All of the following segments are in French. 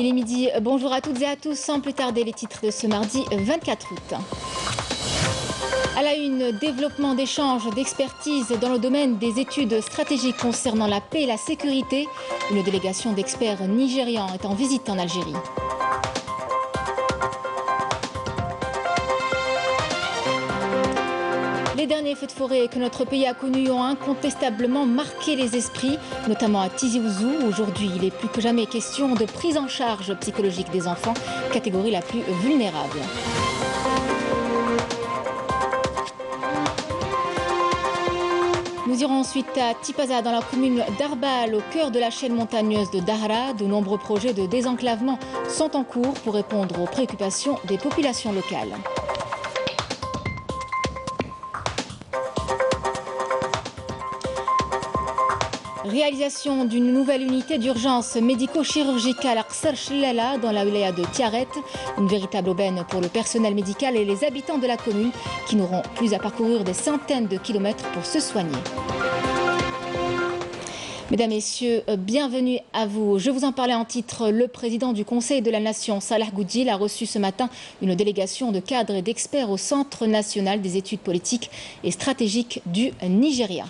Il est midi, bonjour à toutes et à tous. Sans plus tarder, les titres de ce mardi 24 août. À la une, développement d'échanges, d'expertise dans le domaine des études stratégiques concernant la paix et la sécurité. Une délégation d'experts nigérians est en visite en Algérie. Les derniers feux de forêt que notre pays a connus ont incontestablement marqué les esprits, notamment à Tizi Ouzou. Aujourd'hui, il est plus que jamais question de prise en charge psychologique des enfants, catégorie la plus vulnérable. Nous irons ensuite à Tipaza, dans la commune d'Arbal, au cœur de la chaîne montagneuse de Dahra. De nombreux projets de désenclavement sont en cours pour répondre aux préoccupations des populations locales. Réalisation d'une nouvelle unité d'urgence médico-chirurgicale à Qsar Chlala dans la wilaya de Tiaret. Une véritable aubaine pour le personnel médical et les habitants de la commune qui n'auront plus à parcourir des centaines de kilomètres pour se soigner. Mesdames, Messieurs, bienvenue à vous. Je vous en parlais en titre. Le président du Conseil de la Nation, Salah Goudjil, a reçu ce matin une délégation de cadres et d'experts au Centre national des études politiques et stratégiques du Nigeria.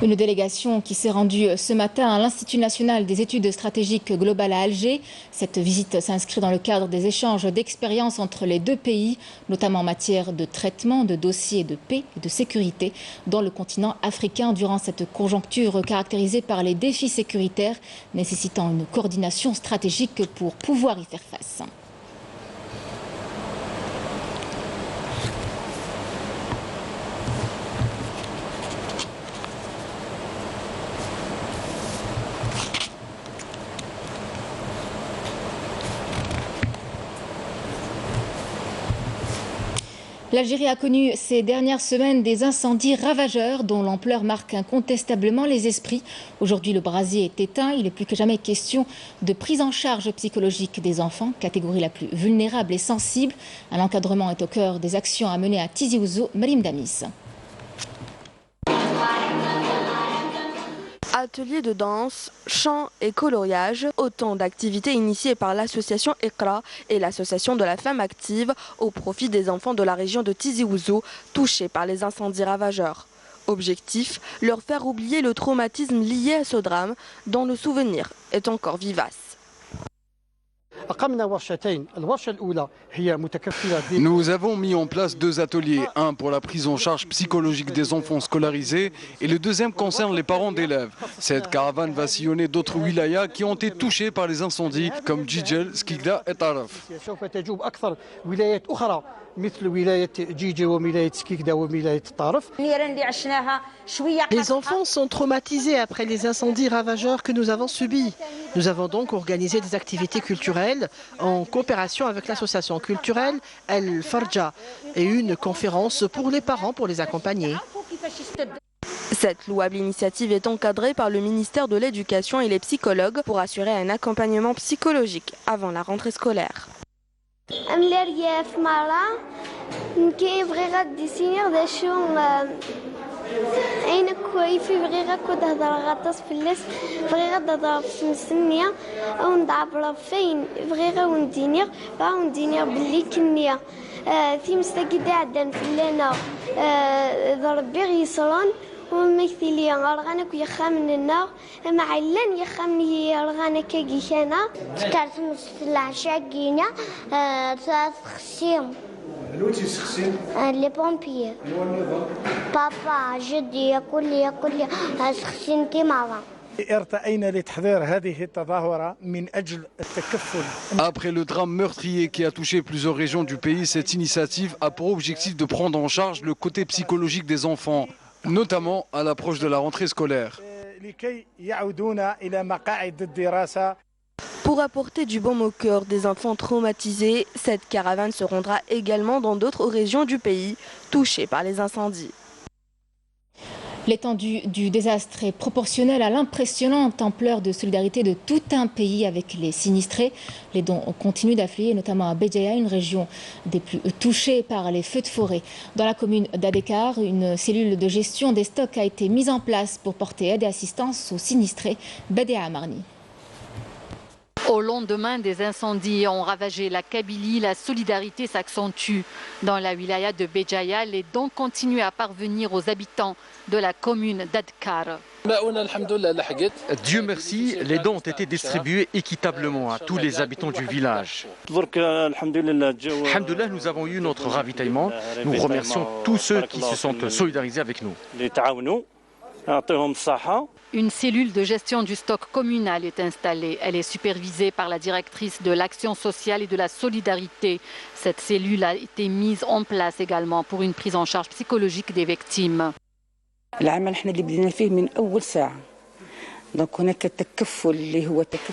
Une délégation qui s'est rendue ce matin à l'Institut national des études stratégiques globales à Alger. Cette visite s'inscrit dans le cadre des échanges d'expériences entre les deux pays, notamment en matière de traitement de dossiers de paix et de sécurité dans le continent africain durant cette conjoncture caractérisée par les défis sécuritaires nécessitant une coordination stratégique pour pouvoir y faire face. L'Algérie a connu ces dernières semaines des incendies ravageurs dont l'ampleur marque incontestablement les esprits. Aujourd'hui, le brasier est éteint. Il est plus que jamais question de prise en charge psychologique des enfants, catégorie la plus vulnérable et sensible. Un encadrement est au cœur des actions à mener à Tizi Ouzou. Marim Damis. Ateliers de danse, chant et coloriage, autant d'activités initiées par l'association Iqra et l'association de la femme active au profit des enfants de la région de Tizi Ouzou touchés par les incendies ravageurs. Objectif, leur faire oublier le traumatisme lié à ce drame dont le souvenir est encore vivace. Nous avons mis en place deux ateliers, un pour la prise en charge psychologique des enfants scolarisés et le deuxième concerne les parents d'élèves. Cette caravane va sillonner d'autres wilayas qui ont été touchés par les incendies comme Djidjel, Skikda et Taraf. Les enfants sont traumatisés après les incendies ravageurs que nous avons subis. Nous avons donc organisé des activités culturelles en coopération avec l'association culturelle El Farja et une conférence pour les parents pour les accompagner. Cette louable initiative est encadrée par le ministère de l'Éducation et les psychologues pour assurer un accompagnement psychologique avant la rentrée scolaire. عينك كويفي بغي غاكو تهضر غطاس في الليس بغي غتهضر في مسنية أو ندعبر فين بغي غا وندينيغ بغا وندينيغ بلي كنية تيمستاكي عدان في اللينا ضربي غيصران ومثليا غرغانا كو يخا من النار ما علان يخا من غرغانا كاكي كانا تكارت نصف العشاء كينا تخسيهم لي بومبيير بابا جدي يقول لي سخسنتي ماما. Après le drame meurtrier qui a touché plusieurs régions du pays, cette initiative a pour objectif de prendre en charge le côté psychologique des enfants, notamment à l'approche de la rentrée scolaire. Pour apporter du baume au cœur des enfants traumatisés, cette caravane se rendra également dans d'autres régions du pays touchées par les incendies. L'étendue du désastre est proportionnelle à l'impressionnante ampleur de solidarité de tout un pays avec les sinistrés. Les dons continuent d'affluer, notamment à Béjaïa, une région des plus touchées par les feux de forêt. Dans la commune d'Adekar, une cellule de gestion des stocks a été mise en place pour porter aide et assistance aux sinistrés. Bédia Amarni. Au lendemain des incendies ont ravagé la Kabylie, la solidarité s'accentue. Dans la wilaya de Béjaïa, les dons continuent à parvenir aux habitants de la commune d'Adkar. Dieu merci, les dons ont été distribués équitablement à tous les habitants du village. Alhamdoulilah, nous avons eu notre ravitaillement. Nous remercions tous ceux qui se sont solidarisés avec nous. Une cellule de gestion du stock communal est installée. Elle est supervisée par la directrice de l'action sociale et de la solidarité. Cette cellule a été mise en place également pour une prise en charge psychologique des victimes.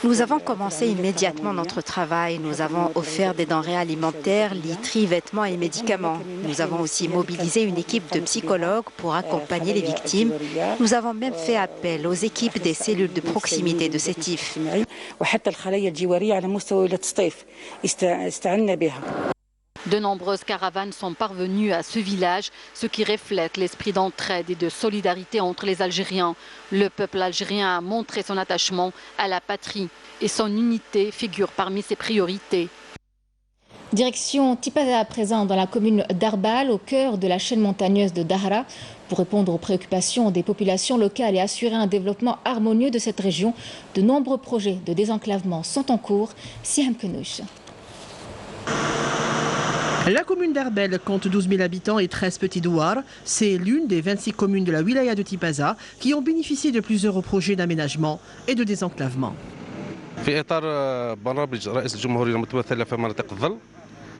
Nous avons commencé immédiatement notre travail. Nous avons offert des denrées alimentaires, literie, vêtements et médicaments. Nous avons aussi mobilisé une équipe de psychologues pour accompagner les victimes. Nous avons même fait appel aux équipes des cellules de proximité de Sétif. De nombreuses caravanes sont parvenues à ce village, ce qui reflète l'esprit d'entraide et de solidarité entre les Algériens. Le peuple algérien a montré son attachement à la patrie et son unité figure parmi ses priorités. Direction Tipaza à présent dans la commune d'Arbal, au cœur de la chaîne montagneuse de Dahra. Pour répondre aux préoccupations des populations locales et assurer un développement harmonieux de cette région, de nombreux projets de désenclavement sont en cours. Siham Kenouch. La commune d'Arbel compte 12 000 habitants et 13 petits douars. C'est l'une des 26 communes de la wilaya de Tipaza qui ont bénéficié de plusieurs projets d'aménagement et de désenclavement.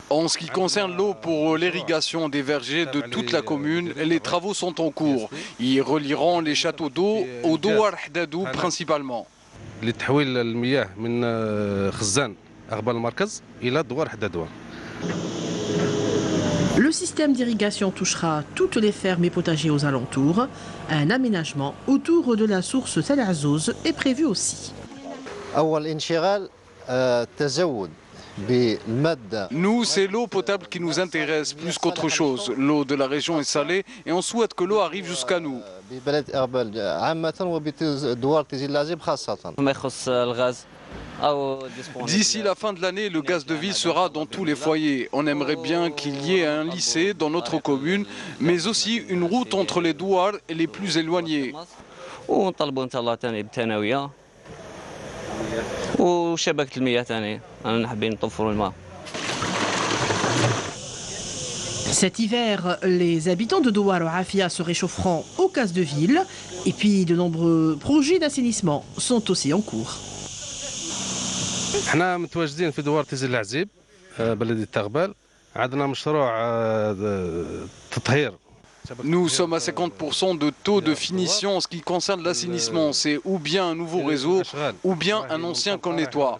En ce qui concerne l'eau pour l'irrigation des vergers de toute la commune, les travaux sont en cours. Ils relieront les châteaux d'eau au Douar Hdadou principalement. Le système d'irrigation touchera toutes les fermes et potagers aux alentours. Un aménagement autour de la source Tel Azouz est prévu aussi. Nous, c'est l'eau potable qui nous intéresse plus qu'autre chose. L'eau de la région est salée et on souhaite que l'eau arrive jusqu'à nous. D'ici la fin de l'année, le gaz de ville sera dans tous les foyers. On aimerait bien qu'il y ait un lycée dans notre commune, mais aussi une route entre les douars et les plus éloignés. Cet hiver, les habitants de Douar ou Afia se réchaufferont au gaz de ville et puis de nombreux projets d'assainissement sont aussi en cours. احنا متواجدين في دوار تيزي العزيب بلدية تغبال عندنا مشروع تطهير. Nous sommes à 50% de taux de finition en ce qui concerne l'assainissement. C'est ou bien un nouveau réseau ou bien un ancien qu'on nettoie.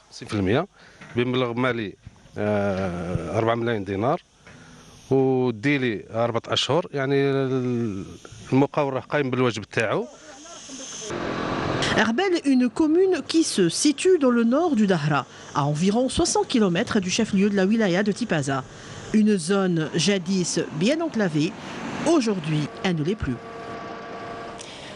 بمبلغ مالي 4 ملايين دينار وديلي 4 أشهر يعني المقاول قايم بالواجب تاعو. Arbel est une commune qui se situe dans le nord du Dahra, à environ 60 km du chef-lieu de la wilaya de Tipaza. Une zone jadis bien enclavée, aujourd'hui elle ne l'est plus.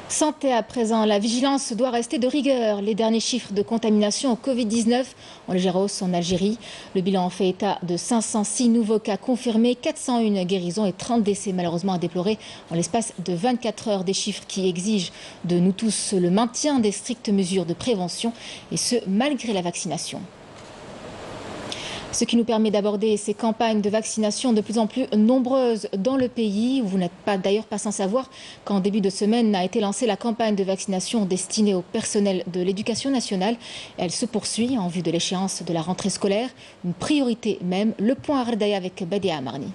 Santé à présent, la vigilance doit rester de rigueur. Les derniers chiffres de contamination au Covid-19 en légère hausse en Algérie. Le bilan fait état de 506 nouveaux cas confirmés, 401 guérisons et 30 décès malheureusement à déplorer en l'espace de 24 heures. Des chiffres qui exigent de nous tous le maintien des strictes mesures de prévention et ce malgré la vaccination. Ce qui nous permet d'aborder ces campagnes de vaccination de plus en plus nombreuses dans le pays. Vous n'êtes d'ailleurs pas sans savoir qu'en début de semaine a été lancée la campagne de vaccination destinée au personnel de l'éducation nationale. Elle se poursuit en vue de l'échéance de la rentrée scolaire. Une priorité même, le point à Ghardaya avec Bédia Amarni.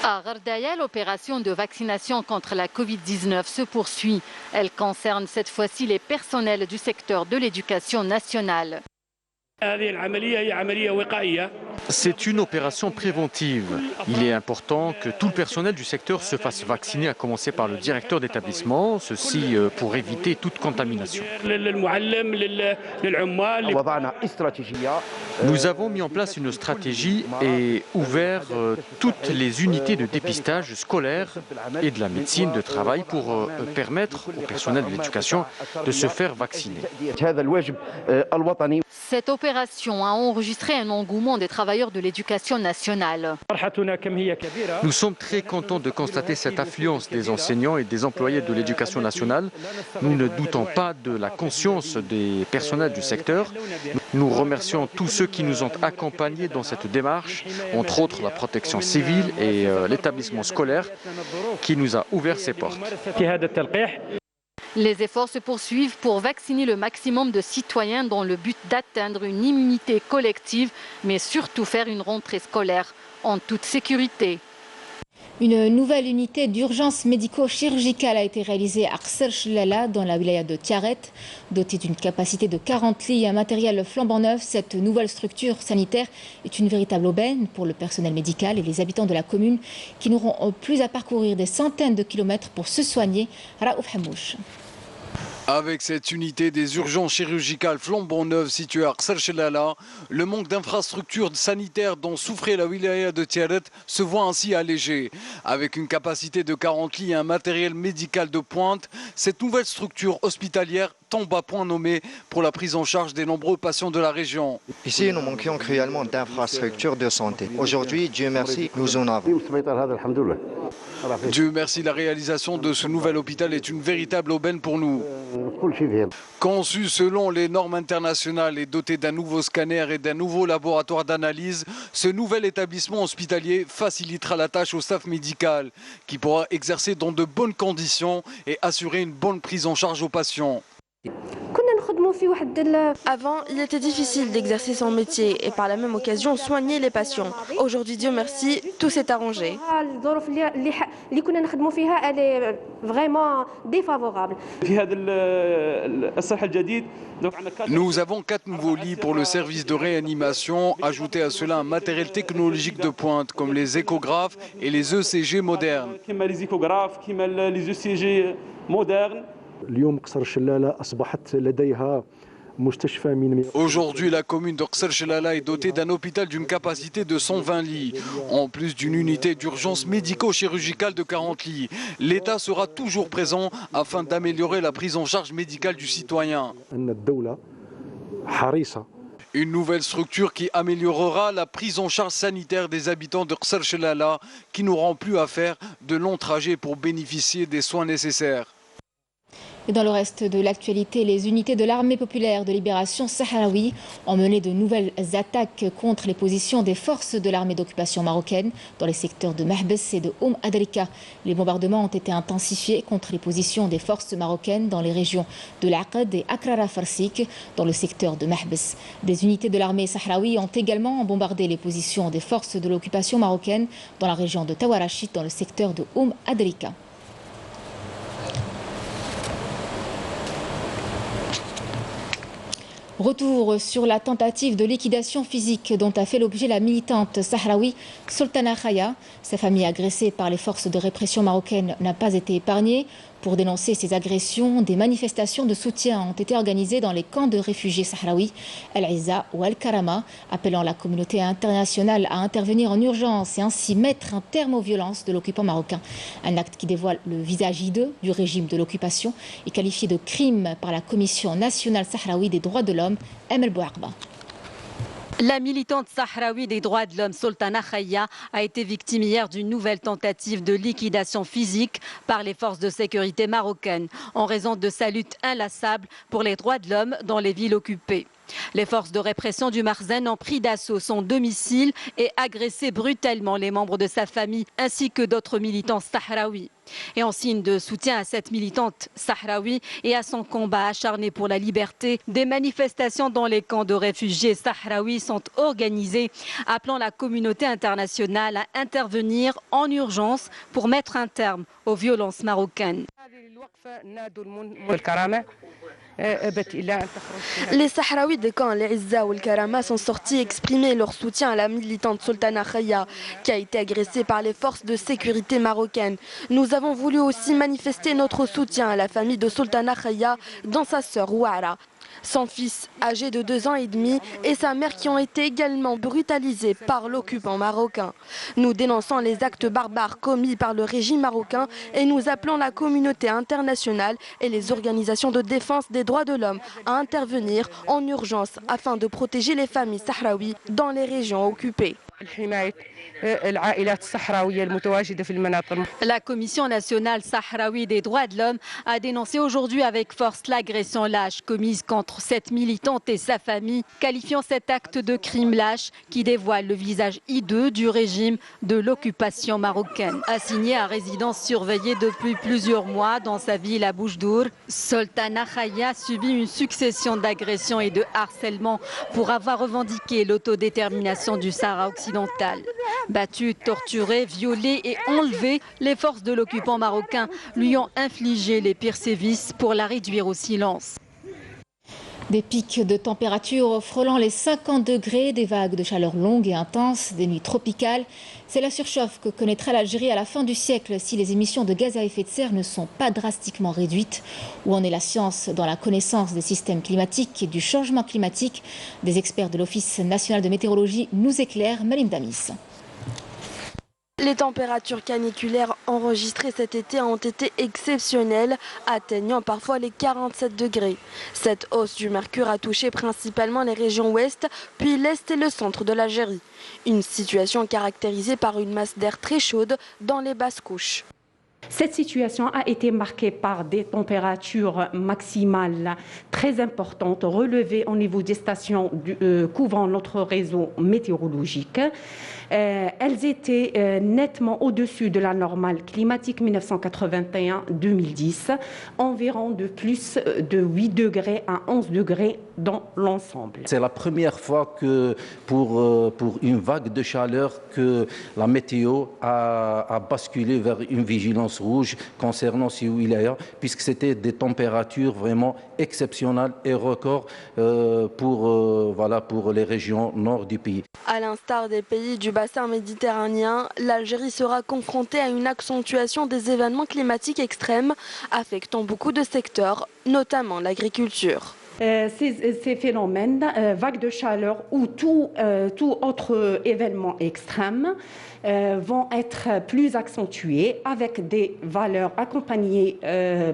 À Ghardaya, l'opération de vaccination contre la Covid-19 se poursuit. Elle concerne cette fois-ci les personnels du secteur de l'éducation nationale. C'est une opération préventive. Il est important que tout le personnel du secteur se fasse vacciner, à commencer par le directeur d'établissement, ceci pour éviter toute contamination. Nous avons mis en place une stratégie et ouvert toutes les unités de dépistage scolaire et de la médecine de travail pour permettre au personnel de l'éducation de se faire vacciner. Cette opération a enregistré un engouement des travailleurs de l'éducation nationale. Nous sommes très contents de constater cette affluence des enseignants et des employés de l'éducation nationale. Nous ne doutons pas de la conscience des personnels du secteur. Nous remercions tous ceux qui nous ont accompagnés dans cette démarche, entre autres la protection civile et l'établissement scolaire qui nous a ouvert ses portes. Les efforts se poursuivent pour vacciner le maximum de citoyens dans le but d'atteindre une immunité collective, mais surtout faire une rentrée scolaire en toute sécurité. Une nouvelle unité d'urgence médico-chirurgicale a été réalisée à Qsr Chlala dans la wilaya de Tiaret. Dotée d'une capacité de 40 lits et un matériel flambant neuf, cette nouvelle structure sanitaire est une véritable aubaine pour le personnel médical et les habitants de la commune qui n'auront plus à parcourir des centaines de kilomètres pour se soigner. Raouf Hamouch. Avec cette unité des urgences chirurgicales flambant neuve située à Qsr Chlala, le manque d'infrastructures sanitaires dont souffrait la wilaya de Tiaret se voit ainsi allégé. Avec une capacité de 40 lits et un matériel médical de pointe, cette nouvelle structure hospitalière tombe à point nommé pour la prise en charge des nombreux patients de la région. Ici, nous manquions cruellement d'infrastructures de santé. Aujourd'hui, Dieu merci, nous en avons. Dieu merci, la réalisation de ce nouvel hôpital est une véritable aubaine pour nous. Conçu selon les normes internationales et doté d'un nouveau scanner et d'un nouveau laboratoire d'analyse, ce nouvel établissement hospitalier facilitera la tâche au staff médical qui pourra exercer dans de bonnes conditions et assurer une bonne prise en charge aux patients. Avant, il était difficile d'exercer son métier et par la même occasion soigner les patients. Aujourd'hui, Dieu merci, tout s'est arrangé. Nous avons 4 nouveaux lits pour le service de réanimation. Ajoutez à cela un matériel technologique de pointe comme les échographes et les ECG modernes. Aujourd'hui, la commune de Qsr Chlala est dotée d'un hôpital d'une capacité de 120 lits, en plus d'une unité d'urgence médico-chirurgicale de 40 lits. L'État sera toujours présent afin d'améliorer la prise en charge médicale du citoyen. Une nouvelle structure qui améliorera la prise en charge sanitaire des habitants de Qsr Chlala qui n'auront plus à faire de longs trajets pour bénéficier des soins nécessaires. Et dans le reste de l'actualité, les unités de l'armée populaire de libération sahraoui ont mené de nouvelles attaques contre les positions des forces de l'armée d'occupation marocaine dans les secteurs de Mahbes et de Adrika. Les bombardements ont été intensifiés contre les positions des forces marocaines dans les régions de l'Aqad et Akrara Farsik dans le secteur de Mahbes. Des unités de l'armée sahraoui ont également bombardé les positions des forces de l'occupation marocaine dans la région de Tawarachit dans le secteur de Adrika. Retour sur la tentative de liquidation physique dont a fait l'objet la militante sahraoui Sultana Khaya. Sa famille agressée par les forces de répression marocaines n'a pas été épargnée. Pour dénoncer ces agressions, des manifestations de soutien ont été organisées dans les camps de réfugiés sahraouis, Al-Izza ou Al-Karama, appelant la communauté internationale à intervenir en urgence et ainsi mettre un terme aux violences de l'occupant marocain. Un acte qui dévoile le visage hideux du régime de l'occupation et qualifié de crime par la Commission nationale sahraoui des droits de l'homme, Emel Bouarba. La militante sahraoui des droits de l'homme Sultana Khaya a été victime hier d'une nouvelle tentative de liquidation physique par les forces de sécurité marocaines en raison de sa lutte inlassable pour les droits de l'homme dans les villes occupées. Les forces de répression du Marzen ont pris d'assaut son domicile et agressé brutalement les membres de sa famille ainsi que d'autres militants sahraouis. Et en signe de soutien à cette militante sahraoui et à son combat acharné pour la liberté, des manifestations dans les camps de réfugiés sahraouis sont organisées, appelant la communauté internationale à intervenir en urgence pour mettre un terme aux violences marocaines. Les Sahraouis des camps Les Izza ou le Karama sont sortis exprimer leur soutien à la militante Sultana Khaya qui a été agressée par les forces de sécurité marocaines. Nous avons voulu aussi manifester notre soutien à la famille de Sultana Khaya dans sa sœur Ouara. Son fils, âgé de 2 ans et demi, et sa mère qui ont été également brutalisés par l'occupant marocain. Nous dénonçons les actes barbares commis par le régime marocain et nous appelons la communauté internationale et les organisations de défense des droits de l'homme à intervenir en urgence afin de protéger les familles sahraouies dans les régions occupées. La Commission nationale sahraoui des droits de l'homme a dénoncé aujourd'hui avec force l'agression lâche commise contre cette militante et sa famille, qualifiant cet acte de crime lâche qui dévoile le visage hideux du régime de l'occupation marocaine. Assignée à résidence surveillée depuis plusieurs mois dans sa ville à Boujdour, Sultana Khaya subit une succession d'agressions et de harcèlements pour avoir revendiqué l'autodétermination du Sahara occidental. Battue, torturée, violée et enlevée, les forces de l'occupant marocain lui ont infligé les pires sévices pour la réduire au silence. Des pics de température frôlant les 50 degrés, des vagues de chaleur longues et intenses, des nuits tropicales. C'est la surchauffe que connaîtra l'Algérie à la fin du siècle si les émissions de gaz à effet de serre ne sont pas drastiquement réduites. Où en est la science dans la connaissance des systèmes climatiques et du changement climatique? Des experts de l'Office national de météorologie nous éclairent. Malim Damis. Les températures caniculaires enregistrées cet été ont été exceptionnelles, atteignant parfois les 47 degrés. Cette hausse du mercure a touché principalement les régions ouest, puis l'est et le centre de l'Algérie. Une situation caractérisée par une masse d'air très chaude dans les basses couches. Cette situation a été marquée par des températures maximales très importantes relevées au niveau des stations couvrant notre réseau météorologique. Elles étaient nettement au-dessus de la normale climatique 1981-2010, environ de plus de 8 degrés à 11 degrés dans l'ensemble. C'est la première fois que pour une vague de chaleur que la météo a basculé vers une vigilance rouge concernant ces wilayas, puisque c'était des températures vraiment exceptionnelles et records pour les régions nord du pays. À l'instar des pays du bassin méditerranéen, l'Algérie sera confrontée à une accentuation des événements climatiques extrêmes affectant beaucoup de secteurs, notamment l'agriculture. Ces phénomènes, vagues de chaleur ou tout autre événement extrême, vont être plus accentués avec des valeurs accompagnées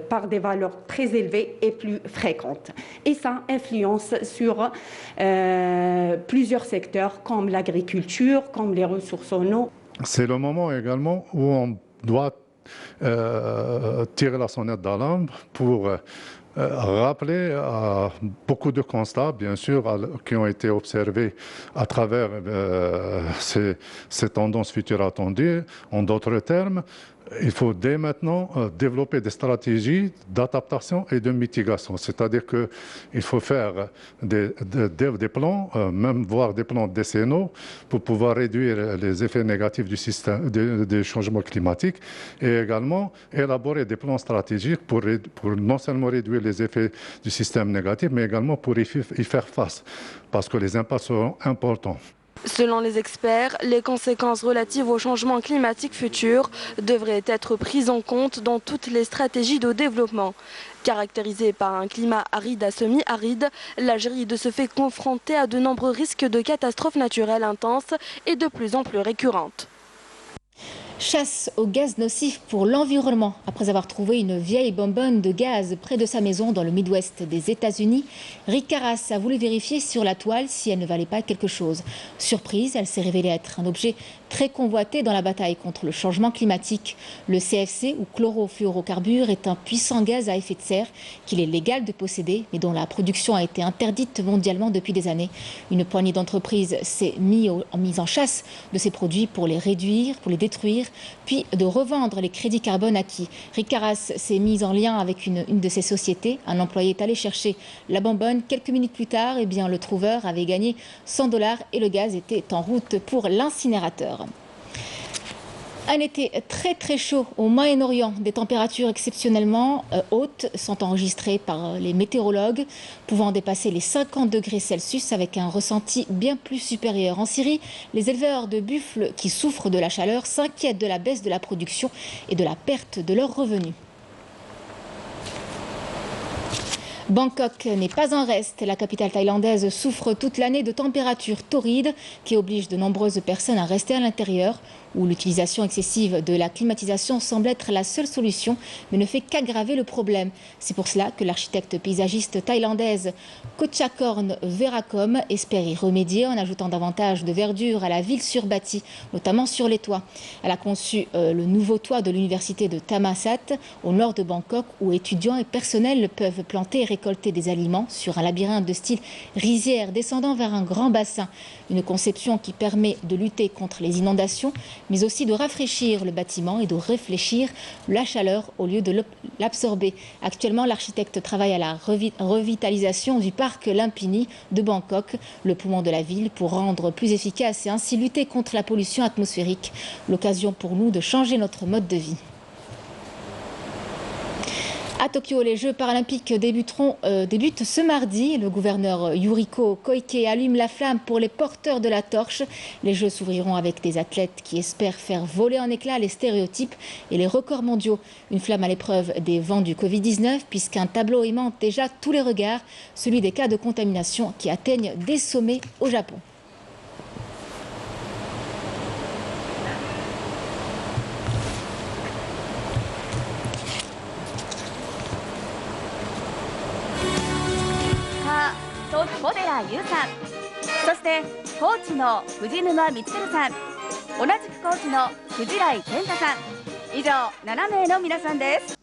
par des valeurs très élevées et plus fréquentes. Et ça influence sur plusieurs secteurs comme l'agriculture, comme les ressources en eau. C'est le moment également où on doit tirer la sonnette d'alarme pour rappeler à beaucoup de constats, bien sûr, qui ont été observés à travers ces tendances futures attendues. En d'autres termes, il faut dès maintenant développer des stratégies d'adaptation et de mitigation. C'est-à-dire qu'il faut faire des plans, même voire des plans décennaux, pour pouvoir réduire les effets négatifs du système des changements climatiques et également élaborer des plans stratégiques pour non seulement réduire les effets du système négatif, mais également pour y faire face, parce que les impacts seront importants. Selon les experts, les conséquences relatives au changement climatique futur devraient être prises en compte dans toutes les stratégies de développement. Caractérisée par un climat aride à semi-aride, l'Algérie est de ce fait confrontée à de nombreux risques de catastrophes naturelles intenses et de plus en plus récurrentes. Chasse au gaz nocif pour l'environnement. Après avoir trouvé une vieille bonbonne de gaz près de sa maison dans le Midwest des États-Unis, Rick Carras a voulu vérifier sur la toile si elle ne valait pas quelque chose. Surprise, elle s'est révélée être un objet très convoité dans la bataille contre le changement climatique. Le CFC, ou chlorofluorocarbure, est un puissant gaz à effet de serre qu'il est légal de posséder, mais dont la production a été interdite mondialement depuis des années. Une poignée d'entreprises s'est mise en chasse de ces produits pour les réduire, pour les détruire, puis de revendre les crédits carbone acquis. Rick Carras s'est mis en lien avec une de ces sociétés. Un employé est allé chercher la bonbonne. Quelques minutes plus tard, le trouveur avait gagné $100 et le gaz était en route pour l'incinérateur. Un été très chaud au Moyen-Orient. Des températures exceptionnellement hautes sont enregistrées par les météorologues, pouvant dépasser les 50 degrés Celsius avec un ressenti bien plus supérieur. En Syrie, les éleveurs de buffles qui souffrent de la chaleur s'inquiètent de la baisse de la production et de la perte de leurs revenus. Bangkok n'est pas en reste. La capitale thaïlandaise souffre toute l'année de températures torrides qui obligent de nombreuses personnes à rester à l'intérieur, où l'utilisation excessive de la climatisation semble être la seule solution, mais ne fait qu'aggraver le problème. C'est pour cela que l'architecte paysagiste thaïlandaise Kochakorn Verakom espère y remédier en ajoutant davantage de verdure à la ville surbâtie, notamment sur les toits. Elle a conçu le nouveau toit de l'université de Thammasat, au nord de Bangkok, où étudiants et personnels peuvent planter et récolter des aliments sur un labyrinthe de style rizière descendant vers un grand bassin. Une conception qui permet de lutter contre les inondations, mais aussi de rafraîchir le bâtiment et de réfléchir la chaleur au lieu de l'absorber. Actuellement, l'architecte travaille à la revitalisation du parc Lumpini de Bangkok, le poumon de la ville, pour rendre plus efficace et ainsi lutter contre la pollution atmosphérique. L'occasion pour nous de changer notre mode de vie. À Tokyo, les Jeux paralympiques débutent ce mardi. Le gouverneur Yuriko Koike allume la flamme pour les porteurs de la torche. Les Jeux s'ouvriront avec des athlètes qui espèrent faire voler en éclats les stéréotypes et les records mondiaux. Une flamme à l'épreuve des vents du Covid-19, puisqu'un tableau aimante déjà tous les regards, celui des cas de contamination qui atteignent des sommets au Japon.小寺優さん、そしてコーチの藤沼充さん、同じくコーチの藤来健太さん、以上7名の皆さんです。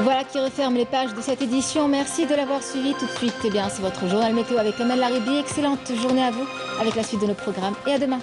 Voilà qui referme les pages de cette édition. Merci de l'avoir suivi. Tout de suite, c'est votre journal météo avec Amel Laribi. Excellente journée à vous avec la suite de nos programmes et à demain.